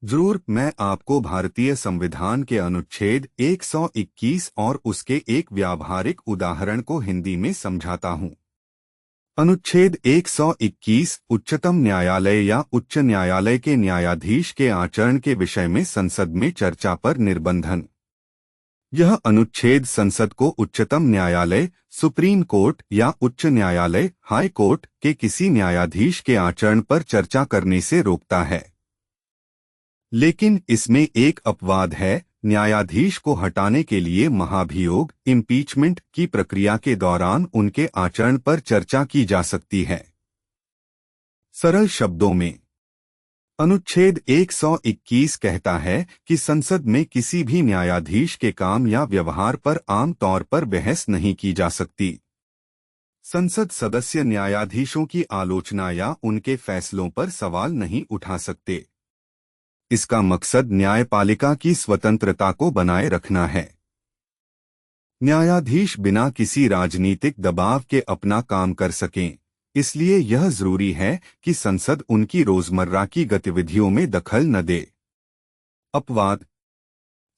जरूर, मैं आपको भारतीय संविधान के अनुच्छेद 121 और उसके एक व्यावहारिक उदाहरण को हिंदी में समझाता हूं। अनुच्छेद 121 उच्चतम न्यायालय या उच्च न्यायालय के न्यायाधीश के आचरण के विषय में संसद में चर्चा पर निर्बंधन। यह अनुच्छेद संसद को उच्चतम न्यायालय, सुप्रीम कोर्ट या उच्च न्यायालय, हाई कोर्ट के किसी न्यायाधीश के आचरण पर चर्चा करने से रोकता है। लेकिन इसमें एक अपवाद है। न्यायाधीश को हटाने के लिए महाभियोग, इम्पीचमेंट की प्रक्रिया के दौरान उनके आचरण पर चर्चा की जा सकती है। सरल शब्दों में, अनुच्छेद 121 कहता है कि संसद में किसी भी न्यायाधीश के काम या व्यवहार पर आम तौर पर बहस नहीं की जा सकती। संसद सदस्य न्यायाधीशों की आलोचना या उनके फैसलों पर सवाल नहीं उठा सकते। इसका मकसद न्यायपालिका की स्वतंत्रता को बनाए रखना है। न्यायाधीश बिना किसी राजनीतिक दबाव के अपना काम कर सकें, इसलिए यह जरूरी है कि संसद उनकी रोजमर्रा की गतिविधियों में दखल न दे। अपवाद: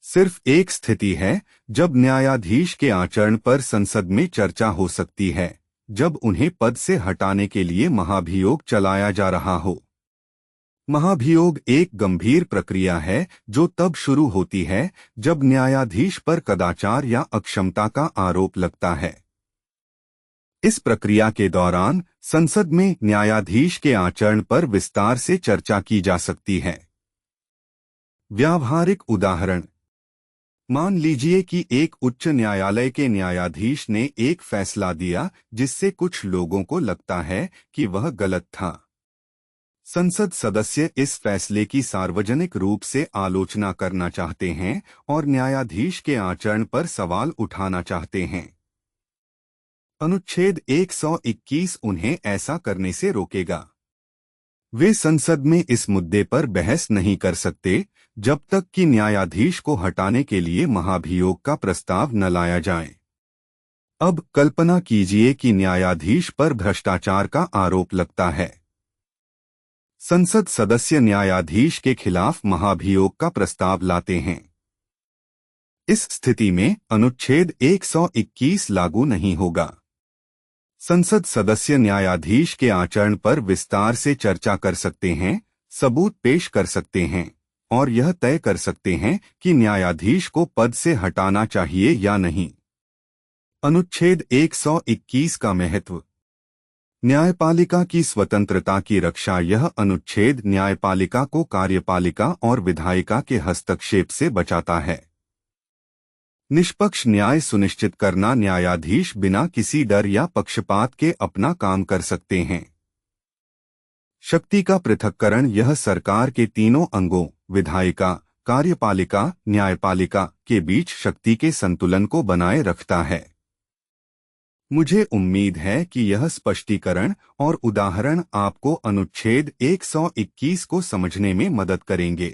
सिर्फ एक स्थिति है जब न्यायाधीश के आचरण पर संसद में चर्चा हो सकती है, जब उन्हें पद से हटाने के लिए महाभियोग चलाया जा रहा हो। महाभियोग एक गंभीर प्रक्रिया है जो तब शुरू होती है जब न्यायाधीश पर कदाचार या अक्षमता का आरोप लगता है। इस प्रक्रिया के दौरान संसद में न्यायाधीश के आचरण पर विस्तार से चर्चा की जा सकती है। व्यावहारिक उदाहरण: मान लीजिए कि एक उच्च न्यायालय के न्यायाधीश ने एक फैसला दिया जिससे कुछ लोगों को लगता है कि वह गलत था। संसद सदस्य इस फैसले की सार्वजनिक रूप से आलोचना करना चाहते हैं और न्यायाधीश के आचरण पर सवाल उठाना चाहते हैं। अनुच्छेद 121 उन्हें ऐसा करने से रोकेगा। वे संसद में इस मुद्दे पर बहस नहीं कर सकते जब तक कि न्यायाधीश को हटाने के लिए महाभियोग का प्रस्ताव न लाया जाए। अब कल्पना कीजिए कि न्यायाधीश पर भ्रष्टाचार का आरोप लगता है। संसद सदस्य न्यायाधीश के खिलाफ महाभियोग का प्रस्ताव लाते हैं। इस स्थिति में अनुच्छेद 121 लागू नहीं होगा। संसद सदस्य न्यायाधीश के आचरण पर विस्तार से चर्चा कर सकते हैं, सबूत पेश कर सकते हैं और यह तय कर सकते हैं कि न्यायाधीश को पद से हटाना चाहिए या नहीं। अनुच्छेद 121 का महत्व: न्यायपालिका की स्वतंत्रता की रक्षा। यह अनुच्छेद न्यायपालिका को कार्यपालिका और विधायिका के हस्तक्षेप से बचाता है। निष्पक्ष न्याय सुनिश्चित करना: न्यायाधीश बिना किसी डर या पक्षपात के अपना काम कर सकते हैं। शक्ति का पृथक्करण: यह सरकार के तीनों अंगों विधायिका, कार्यपालिका, न्यायपालिका के बीच शक्ति के संतुलन को बनाए रखता है। मुझे उम्मीद है कि यह स्पष्टीकरण और उदाहरण आपको अनुच्छेद 121 को समझने में मदद करेंगे।